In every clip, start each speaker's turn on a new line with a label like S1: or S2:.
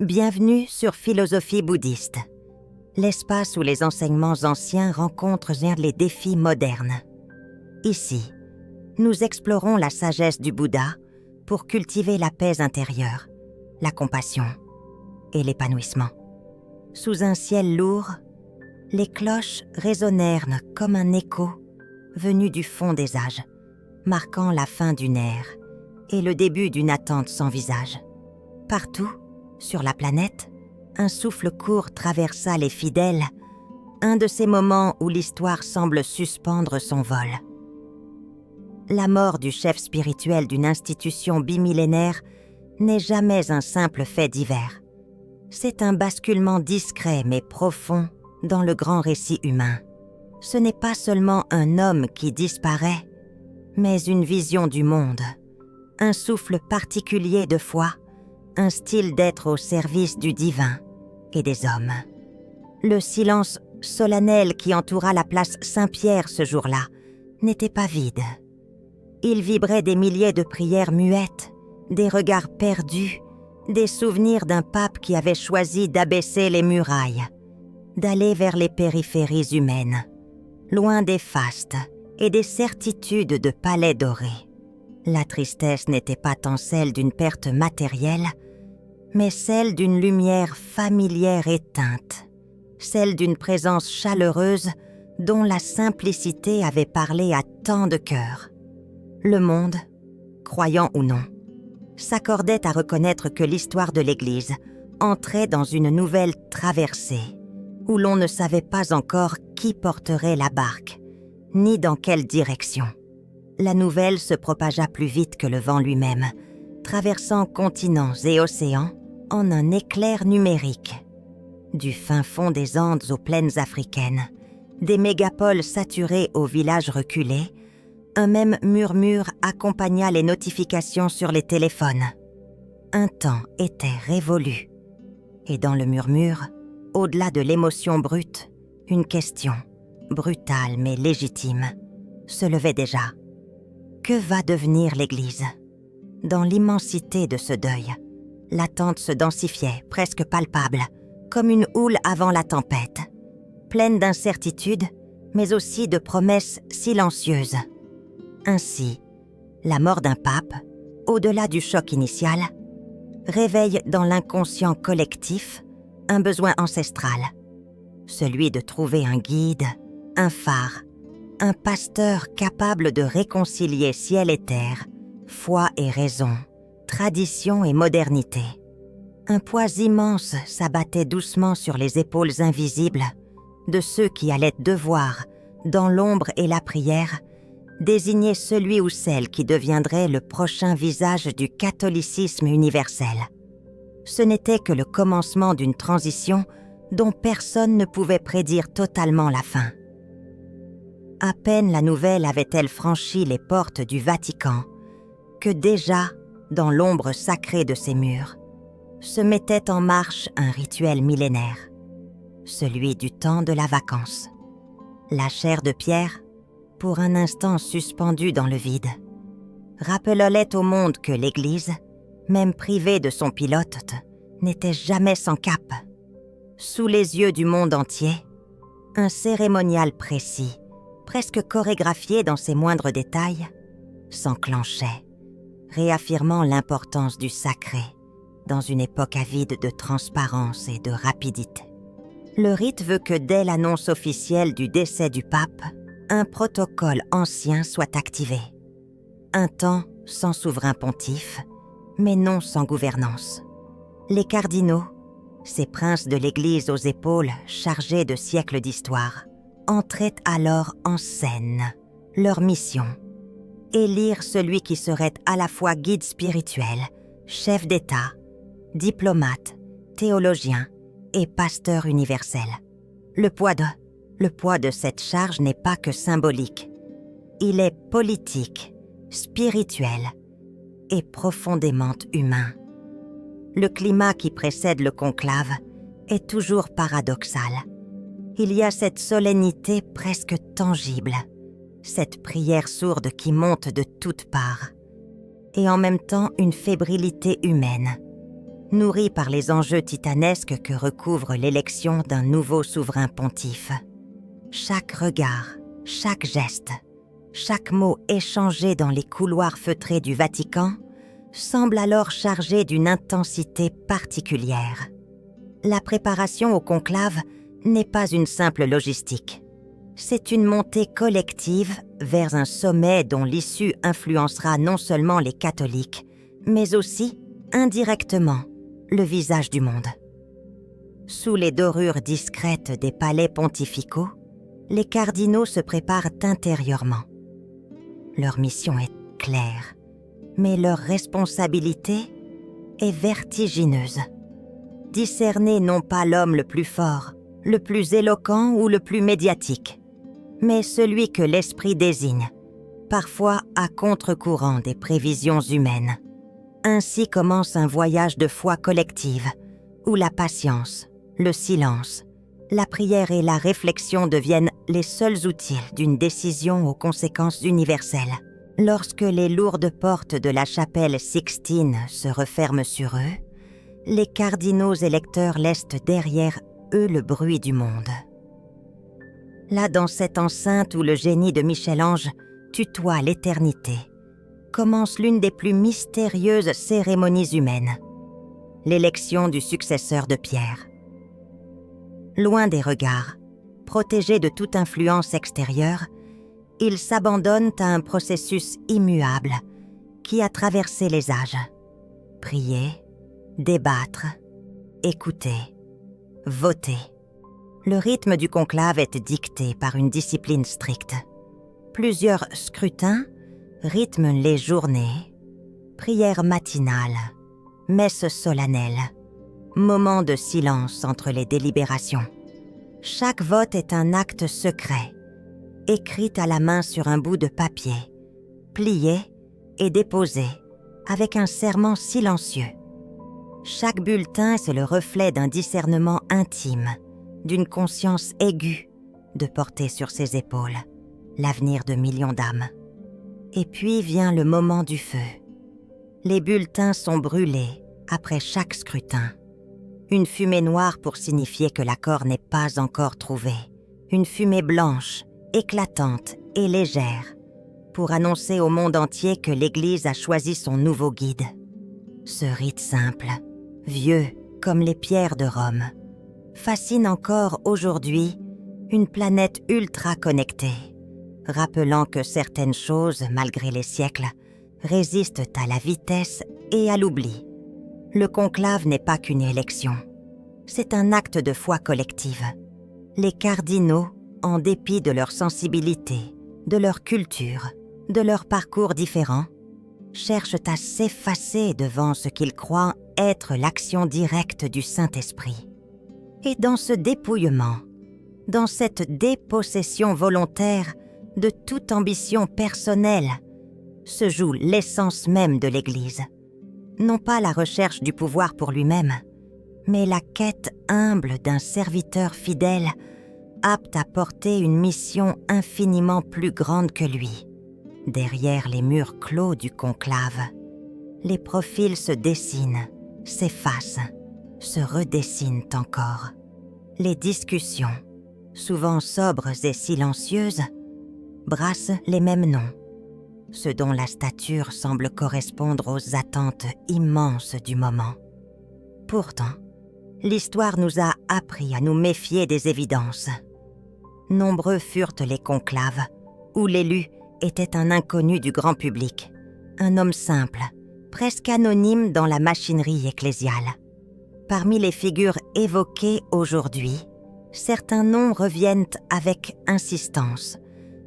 S1: Bienvenue sur Philosophie bouddhiste, l'espace où les enseignements anciens rencontrent les défis modernes. Ici, nous explorons la sagesse du Bouddha pour cultiver la paix intérieure, la compassion et l'épanouissement. Sous un ciel lourd, les cloches résonnèrent comme un écho venu du fond des âges, marquant la fin d'une ère et le début d'une attente sans visage. Partout, sur la planète, un souffle court traversa les fidèles, un de ces moments où l'histoire semble suspendre son vol. La mort du chef spirituel d'une institution bimillénaire n'est jamais un simple fait divers. C'est un basculement discret mais profond dans le grand récit humain. Ce n'est pas seulement un homme qui disparaît, mais une vision du monde, un souffle particulier de foi, un style d'être au service du divin et des hommes. Le silence solennel qui entoura la place Saint-Pierre ce jour-là n'était pas vide. Il vibrait des milliers de prières muettes, des regards perdus, des souvenirs d'un pape qui avait choisi d'abaisser les murailles, d'aller vers les périphéries humaines, loin des fastes et des certitudes de palais dorés. La tristesse n'était pas tant celle d'une perte matérielle, mais celle d'une lumière familière éteinte, celle d'une présence chaleureuse dont la simplicité avait parlé à tant de cœurs. Le monde, croyant ou non, s'accordait à reconnaître que l'histoire de l'Église entrait dans une nouvelle traversée, où l'on ne savait pas encore qui porterait la barque, ni dans quelle direction. La nouvelle se propagea plus vite que le vent lui-même, traversant continents et océans en un éclair numérique. Du fin fond des Andes aux plaines africaines, des mégapoles saturées aux villages reculés, un même murmure accompagna les notifications sur les téléphones. Un temps était révolu. Et dans le murmure, au-delà de l'émotion brute, une question, brutale mais légitime, se levait déjà. Que va devenir l'Église ? Dans l'immensité de ce deuil, l'attente se densifiait, presque palpable, comme une houle avant la tempête, pleine d'incertitudes, mais aussi de promesses silencieuses. Ainsi, la mort d'un pape, au-delà du choc initial, réveille dans l'inconscient collectif un besoin ancestral, celui de trouver un guide, un phare, un pasteur capable de réconcilier ciel et terre, foi et raison, tradition et modernité. Un poids immense s'abattait doucement sur les épaules invisibles de ceux qui allaient devoir, dans l'ombre et la prière, désigner celui ou celle qui deviendrait le prochain visage du catholicisme universel. Ce n'était que le commencement d'une transition dont personne ne pouvait prédire totalement la fin. À peine la nouvelle avait-elle franchi les portes du Vatican que déjà, dans l'ombre sacrée de ses murs, se mettait en marche un rituel millénaire, celui du temps de la vacance. La chair de pierre, pour un instant suspendue dans le vide, rappelait au monde que l'Église, même privée de son pilote, n'était jamais sans cap. Sous les yeux du monde entier, un cérémonial précis, presque chorégraphié dans ses moindres détails, s'enclenchait, réaffirmant l'importance du sacré dans une époque avide de transparence et de rapidité. Le rite veut que dès l'annonce officielle du décès du pape, un protocole ancien soit activé. Un temps sans souverain pontife, mais non sans gouvernance. Les cardinaux, ces princes de l'Église aux épaules chargés de siècles d'histoire, entraient alors en scène leur mission, élire celui qui serait à la fois guide spirituel, chef d'État, diplomate, théologien et pasteur universel. Le poids de cette charge n'est pas que symbolique. Il est politique, spirituel et profondément humain. Le climat qui précède le conclave est toujours paradoxal. Il y a cette solennité presque tangible, cette prière sourde qui monte de toutes parts, et en même temps une fébrilité humaine, nourris par les enjeux titanesques que recouvre l'élection d'un nouveau souverain pontife. Chaque regard, chaque geste, chaque mot échangé dans les couloirs feutrés du Vatican semble alors chargé d'une intensité particulière. La préparation au conclave n'est pas une simple logistique. C'est une montée collective vers un sommet dont l'issue influencera non seulement les catholiques, mais aussi, indirectement, le visage du monde. Sous les dorures discrètes des palais pontificaux, les cardinaux se préparent intérieurement. Leur mission est claire, mais leur responsabilité est vertigineuse. Discerner non pas l'homme le plus fort, le plus éloquent ou le plus médiatique, mais celui que l'esprit désigne, parfois à contre-courant des prévisions humaines. Ainsi commence un voyage de foi collective, où la patience, le silence, la prière et la réflexion deviennent les seuls outils d'une décision aux conséquences universelles. Lorsque les lourdes portes de la chapelle Sixtine se referment sur eux, les cardinaux électeurs laissent derrière eux le bruit du monde. Là, dans cette enceinte où le génie de Michel-Ange tutoie l'éternité, commence l'une des plus mystérieuses cérémonies humaines, l'élection du successeur de Pierre. Loin des regards, protégés de toute influence extérieure, ils s'abandonnent à un processus immuable qui a traversé les âges. Prier, débattre, écouter, voter. Le rythme du conclave est dicté par une discipline stricte. Plusieurs scrutins rythment les journées, prières matinales, messes solennelles, moments de silence entre les délibérations. Chaque vote est un acte secret, écrit à la main sur un bout de papier, plié et déposé avec un serment silencieux. Chaque bulletin est le reflet d'un discernement intime, d'une conscience aiguë de porter sur ses épaules l'avenir de millions d'âmes. Et puis vient le moment du feu. Les bulletins sont brûlés après chaque scrutin. Une fumée noire pour signifier que l'accord n'est pas encore trouvé. Une fumée blanche, éclatante et légère pour annoncer au monde entier que l'Église a choisi son nouveau guide. Ce rite simple, vieux comme les pierres de Rome, fascine encore aujourd'hui une planète ultra connectée, rappelant que certaines choses, malgré les siècles, résistent à la vitesse et à l'oubli. Le conclave n'est pas qu'une élection. C'est un acte de foi collective. Les cardinaux, en dépit de leur sensibilité, de leur culture, de leur parcours différents, cherchent à s'effacer devant ce qu'ils croient être l'action directe du Saint-Esprit. Et dans ce dépouillement, dans cette dépossession volontaire de toute ambition personnelle, se joue l'essence même de l'Église. Non pas la recherche du pouvoir pour lui-même, mais la quête humble d'un serviteur fidèle, apte à porter une mission infiniment plus grande que lui. Derrière les murs clos du conclave, les profils se dessinent, s'effacent, se redessinent encore. Les discussions, souvent sobres et silencieuses, brassent les mêmes noms, ce dont la stature semble correspondre aux attentes immenses du moment. Pourtant, l'histoire nous a appris à nous méfier des évidences. Nombreux furent les conclaves, où l'élu était un inconnu du grand public, un homme simple, presque anonyme dans la machinerie ecclésiale. Parmi les figures évoquées aujourd'hui, certains noms reviennent avec insistance,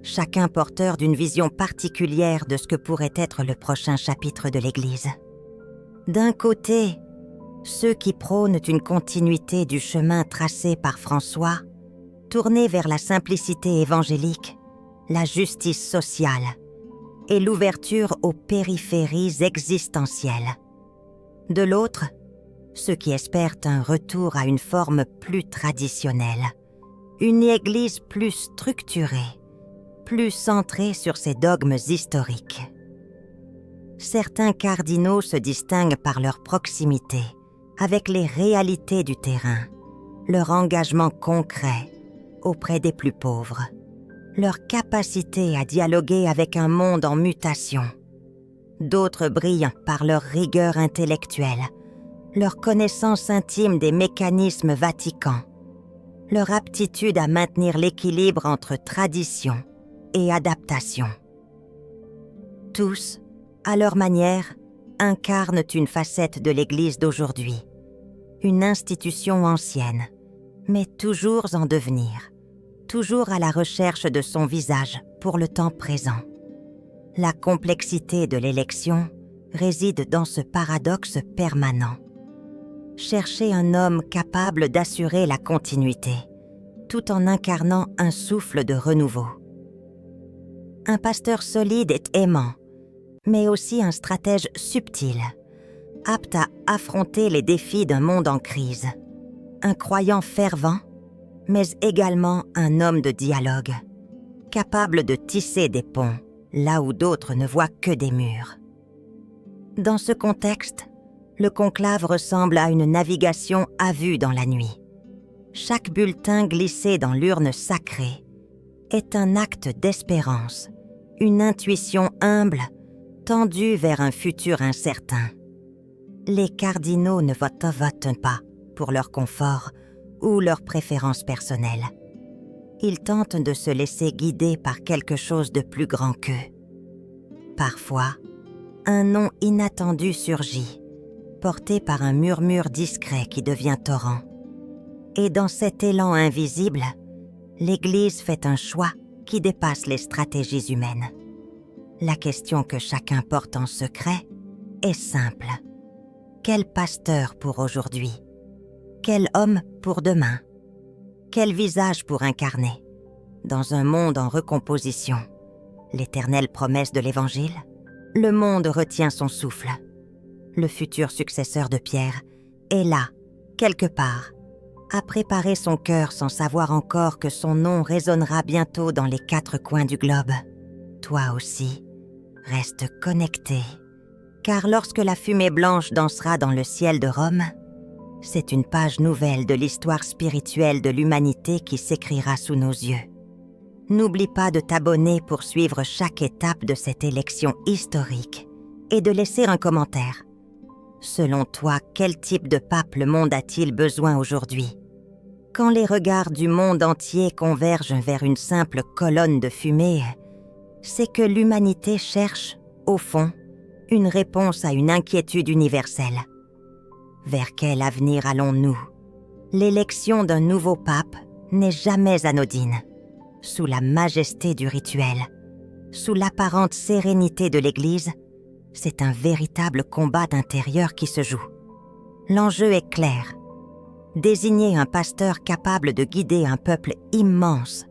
S1: chacun porteur d'une vision particulière de ce que pourrait être le prochain chapitre de l'Église. D'un côté, ceux qui prônent une continuité du chemin tracé par François, tournés vers la simplicité évangélique, la justice sociale et l'ouverture aux périphéries existentielles. De l'autre, ceux qui espèrent un retour à une forme plus traditionnelle, une Église plus structurée, plus centrée sur ses dogmes historiques. Certains cardinaux se distinguent par leur proximité avec les réalités du terrain, leur engagement concret auprès des plus pauvres, leur capacité à dialoguer avec un monde en mutation. D'autres brillent par leur rigueur intellectuelle, leur connaissance intime des mécanismes vaticans, leur aptitude à maintenir l'équilibre entre tradition et adaptation. Tous, à leur manière, incarnent une facette de l'Église d'aujourd'hui, une institution ancienne, mais toujours en devenir, toujours à la recherche de son visage pour le temps présent. La complexité de l'élection réside dans ce paradoxe permanent. Chercher un homme capable d'assurer la continuité, tout en incarnant un souffle de renouveau. Un pasteur solide est aimant, mais aussi un stratège subtil, apte à affronter les défis d'un monde en crise. Un croyant fervent, mais également un homme de dialogue, capable de tisser des ponts là où d'autres ne voient que des murs. Dans ce contexte, le conclave ressemble à une navigation à vue dans la nuit. Chaque bulletin glissé dans l'urne sacrée est un acte d'espérance, une intuition humble tendue vers un futur incertain. Les cardinaux ne votent pas pour leur confort ou leur préférence personnelle. Ils tentent de se laisser guider par quelque chose de plus grand qu'eux. Parfois, un nom inattendu surgit, porté par un murmure discret qui devient torrent. Et dans cet élan invisible, l'Église fait un choix qui dépasse les stratégies humaines. La question que chacun porte en secret est simple. Quel pasteur pour aujourd'hui? Quel homme pour demain? Quel visage pour incarner? Dans un monde en recomposition, l'éternelle promesse de l'Évangile, le monde retient son souffle. Le futur successeur de Pierre est là, quelque part, à préparer son cœur sans savoir encore que son nom résonnera bientôt dans les 4 coins du globe. Toi aussi, reste connecté, car lorsque la fumée blanche dansera dans le ciel de Rome, c'est une page nouvelle de l'histoire spirituelle de l'humanité qui s'écrira sous nos yeux. N'oublie pas de t'abonner pour suivre chaque étape de cette élection historique et de laisser un commentaire. Selon toi, quel type de pape le monde a-t-il besoin aujourd'hui? Quand les regards du monde entier convergent vers une simple colonne de fumée, c'est que l'humanité cherche, au fond, une réponse à une inquiétude universelle. Vers quel avenir allons-nous? L'élection d'un nouveau pape n'est jamais anodine. Sous la majesté du rituel, sous l'apparente sérénité de l'Église, c'est un véritable combat d'intérieur qui se joue. L'enjeu est clair. Désigner un pasteur capable de guider un peuple immense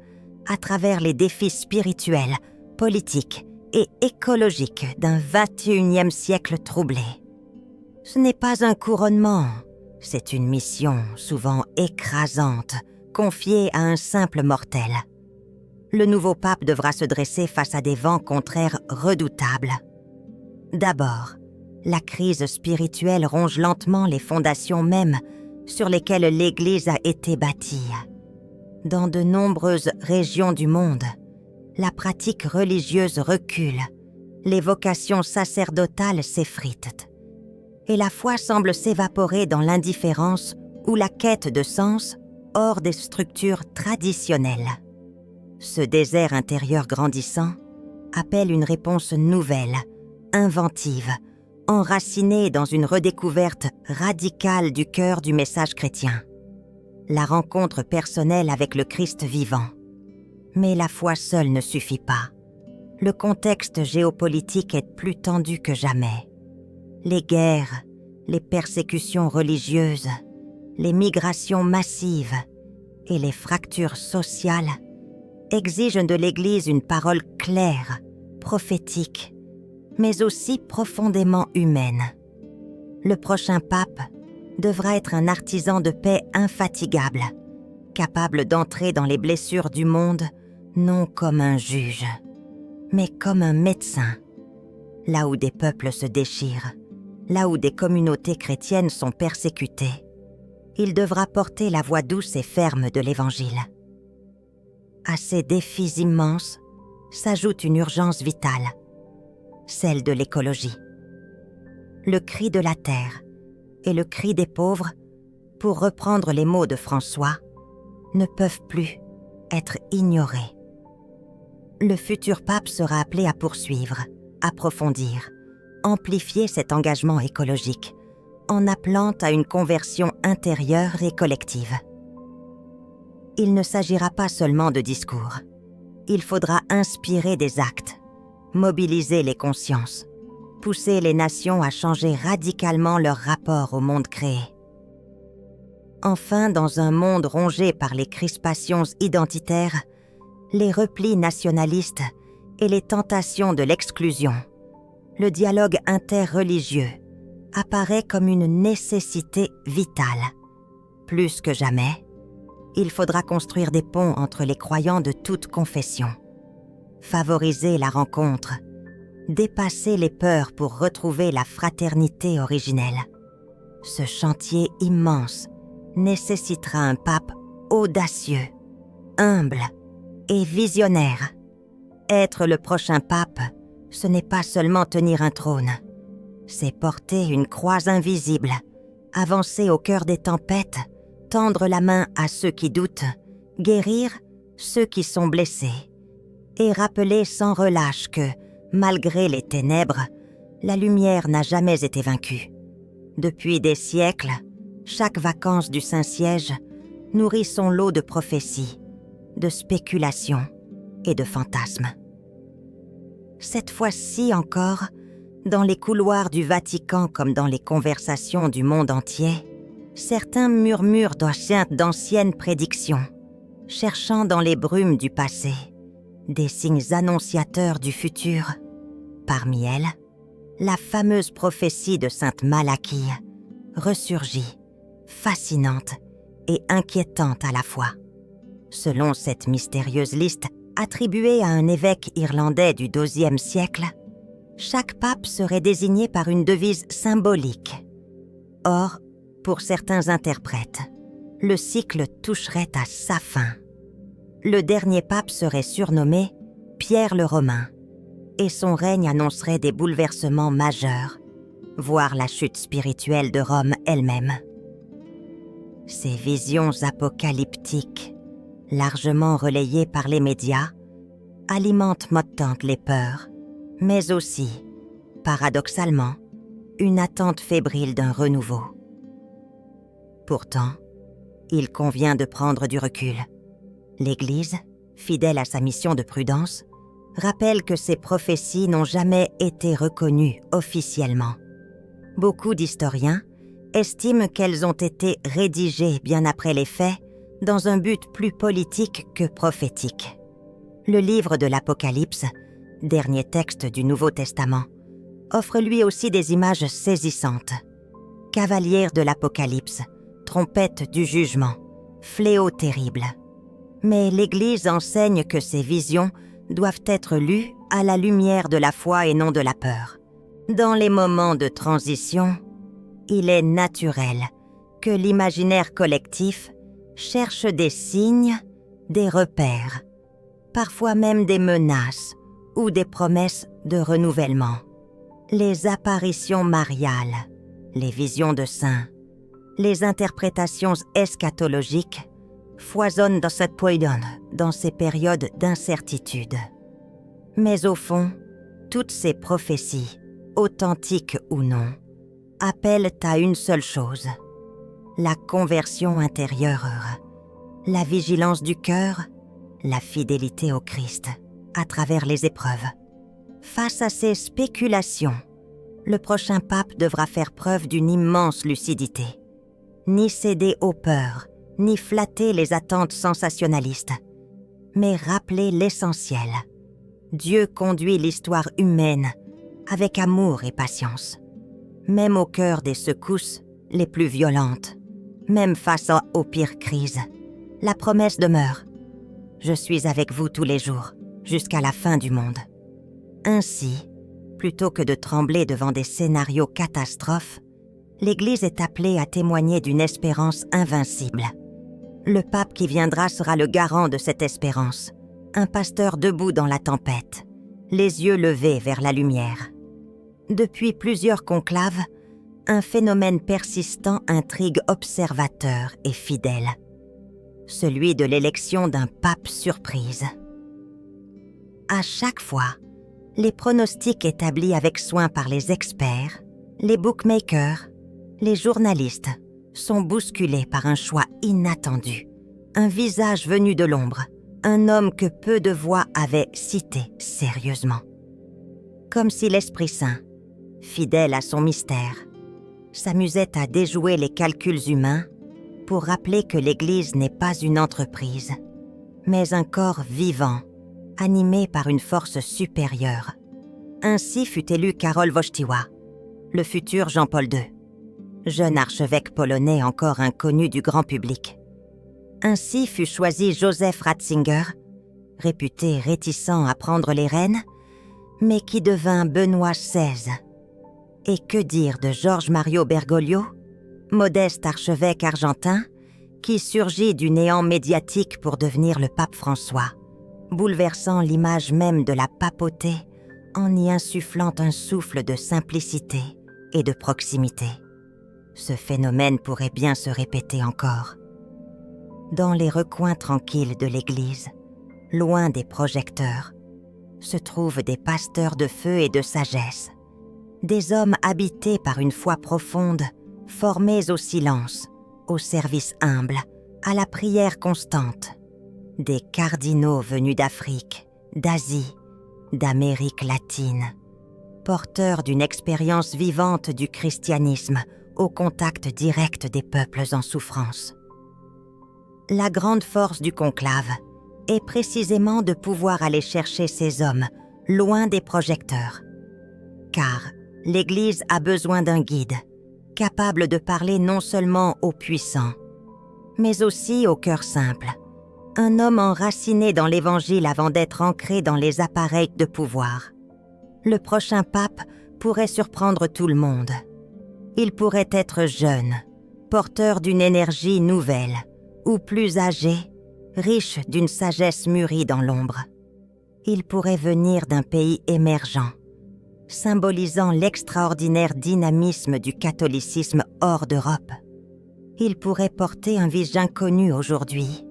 S1: à travers les défis spirituels, politiques et écologiques d'un 21e siècle troublé. Ce n'est pas un couronnement, c'est une mission souvent écrasante, confiée à un simple mortel. Le nouveau pape devra se dresser face à des vents contraires redoutables. D'abord, la crise spirituelle ronge lentement les fondations mêmes sur lesquelles l'Église a été bâtie. Dans de nombreuses régions du monde, la pratique religieuse recule, les vocations sacerdotales s'effritent, et la foi semble s'évaporer dans l'indifférence ou la quête de sens hors des structures traditionnelles. Ce désert intérieur grandissant appelle une réponse nouvelle, inventive, enracinée dans une redécouverte radicale du cœur du message chrétien. La rencontre personnelle avec le Christ vivant. Mais la foi seule ne suffit pas. Le contexte géopolitique est plus tendu que jamais. Les guerres, les persécutions religieuses, les migrations massives et les fractures sociales exigent de l'Église une parole claire, prophétique, mais aussi profondément humaine. Le prochain pape devra être un artisan de paix infatigable, capable d'entrer dans les blessures du monde non comme un juge, mais comme un médecin. Là où des peuples se déchirent, là où des communautés chrétiennes sont persécutées, il devra porter la voix douce et ferme de l'Évangile. À ces défis immenses s'ajoute une urgence vitale, celle de l'écologie. Le cri de la terre et le cri des pauvres, pour reprendre les mots de François, ne peuvent plus être ignorés. Le futur pape sera appelé à poursuivre, approfondir, amplifier cet engagement écologique en appelant à une conversion intérieure et collective. Il ne s'agira pas seulement de discours. Il faudra inspirer des actes, mobiliser les consciences, pousser les nations à changer radicalement leur rapport au monde créé. Enfin, dans un monde rongé par les crispations identitaires, les replis nationalistes et les tentations de l'exclusion, le dialogue interreligieux apparaît comme une nécessité vitale. Plus que jamais, il faudra construire des ponts entre les croyants de toute confession, favoriser la rencontre, dépasser les peurs pour retrouver la fraternité originelle. Ce chantier immense nécessitera un pape audacieux, humble et visionnaire. Être le prochain pape, ce n'est pas seulement tenir un trône, c'est porter une croix invisible, avancer au cœur des tempêtes, tendre la main à ceux qui doutent, guérir ceux qui sont blessés, et rappeler sans relâche que, malgré les ténèbres, la lumière n'a jamais été vaincue. Depuis des siècles, chaque vacance du Saint-Siège nourrit son lot de prophéties, de spéculations et de fantasmes. Cette fois-ci encore, dans les couloirs du Vatican comme dans les conversations du monde entier, certains murmurent d'anciennes prédictions, cherchant dans les brumes du passé des signes annonciateurs du futur. Parmi elles, la fameuse prophétie de Sainte Malachie ressurgit, fascinante et inquiétante à la fois. Selon cette mystérieuse liste attribuée à un évêque irlandais du XIIe siècle, chaque pape serait désigné par une devise symbolique. Or, pour certains interprètes, le cycle toucherait à sa fin. Le dernier pape serait surnommé Pierre le Romain, et son règne annoncerait des bouleversements majeurs, voire la chute spirituelle de Rome elle-même. Ces visions apocalyptiques, largement relayées par les médias, alimentent mottantes les peurs, mais aussi, paradoxalement, une attente fébrile d'un renouveau. Pourtant, il convient de prendre du recul. L'Église, fidèle à sa mission de prudence, rappelle que ces prophéties n'ont jamais été reconnues officiellement. Beaucoup d'historiens estiment qu'elles ont été rédigées bien après les faits dans un but plus politique que prophétique. Le livre de l'Apocalypse, dernier texte du Nouveau Testament, offre lui aussi des images saisissantes. Cavalière de l'Apocalypse, trompette du jugement, fléau terrible. Mais l'Église enseigne que ces visions doivent être lues à la lumière de la foi et non de la peur. Dans les moments de transition, il est naturel que l'imaginaire collectif cherche des signes, des repères, parfois même des menaces ou des promesses de renouvellement. Les apparitions mariales, les visions de saints, les interprétations eschatologiques foisonnent dans ces périodes d'incertitude. Mais au fond, toutes ces prophéties, authentiques ou non, appellent à une seule chose, la conversion intérieure, la vigilance du cœur, la fidélité au Christ à travers les épreuves. Face à ces spéculations, le prochain pape devra faire preuve d'une immense lucidité. Ni céder aux peurs, ni flatter les attentes sensationnalistes, mais rappeler l'essentiel. Dieu conduit l'histoire humaine avec amour et patience. Même au cœur des secousses les plus violentes, même face aux pires crises, la promesse demeure. Je suis avec vous tous les jours, jusqu'à la fin du monde. Ainsi, Plutôt que de trembler devant des scénarios catastrophes, l'Église est appelée à témoigner d'une espérance invincible. Le pape qui viendra sera le garant de cette espérance, un pasteur debout dans la tempête, les yeux levés vers la lumière. Depuis plusieurs conclaves, un phénomène persistant intrigue observateurs et fidèles. Celui de l'élection d'un pape surprise. À chaque fois, les pronostics établis avec soin par les experts, les bookmakers, les journalistes sont bousculés par un choix inattendu, un visage venu de l'ombre, un homme que peu de voix avaient cité sérieusement. Comme si l'Esprit Saint, fidèle à son mystère, s'amusait à déjouer les calculs humains pour rappeler que l'Église n'est pas une entreprise, mais un corps vivant, animé par une force supérieure. Ainsi fut élu Karol Wojtyła, le futur Jean-Paul II, jeune archevêque polonais encore inconnu du grand public. Ainsi fut choisi Joseph Ratzinger, réputé réticent à prendre les rênes, mais qui devint Benoît XVI. Et que dire de George Mario Bergoglio, modeste archevêque argentin, qui surgit du néant médiatique pour devenir le pape François, bouleversant l'image même de la papauté en y insufflant un souffle de simplicité et de proximité. Ce phénomène pourrait bien se répéter encore. Dans les recoins tranquilles de l'Église, loin des projecteurs, se trouvent des pasteurs de feu et de sagesse, des hommes habités par une foi profonde, formés au silence, au service humble, à la prière constante, des cardinaux venus d'Afrique, d'Asie, d'Amérique latine, porteurs d'une expérience vivante du christianisme au contact direct des peuples en souffrance. La grande force du conclave est précisément de pouvoir aller chercher ces hommes loin des projecteurs. Car l'Église a besoin d'un guide, capable de parler non seulement aux puissants, mais aussi au cœur simple. Un homme enraciné dans l'Évangile avant d'être ancré dans les appareils de pouvoir. Le prochain pape pourrait surprendre tout le monde. Il pourrait être jeune, porteur d'une énergie nouvelle, ou plus âgé, riche d'une sagesse mûrie dans l'ombre. Il pourrait venir d'un pays émergent, symbolisant l'extraordinaire dynamisme du catholicisme hors d'Europe. Il pourrait porter un visage inconnu aujourd'hui,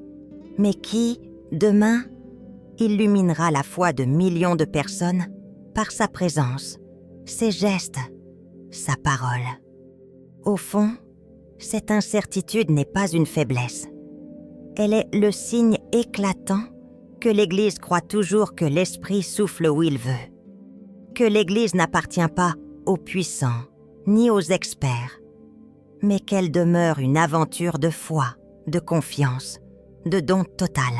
S1: mais qui, demain, illuminera la foi de millions de personnes par sa présence, ses gestes, sa parole. Au fond, cette incertitude n'est pas une faiblesse. Elle est le signe éclatant que l'Église croit toujours que l'Esprit souffle où il veut, que l'Église n'appartient pas aux puissants ni aux experts, mais qu'elle demeure une aventure de foi, de confiance, de don total.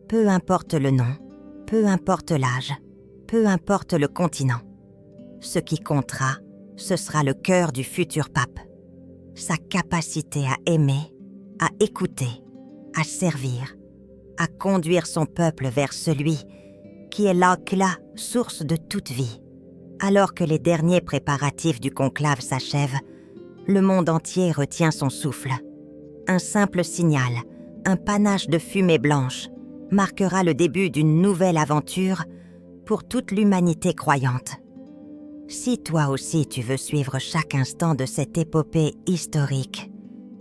S1: Peu importe le nom, peu importe l'âge, peu importe le continent. Ce qui comptera, ce sera le cœur du futur pape. Sa capacité à aimer, à écouter, à servir, à conduire son peuple vers celui qui est là, source de toute vie. Alors que les derniers préparatifs du conclave s'achèvent, le monde entier retient son souffle. Un simple signal, un panache de fumée blanche, marquera le début d'une nouvelle aventure pour toute l'humanité croyante. Si toi aussi tu veux suivre chaque instant de cette épopée historique,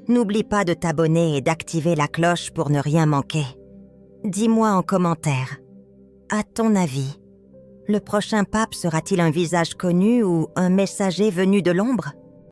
S1: n'oublie pas de t'abonner et d'activer la cloche pour ne rien manquer. Dis-moi en commentaire, à ton avis, le prochain pape sera-t-il un visage connu ou un messager venu de l'ombre ?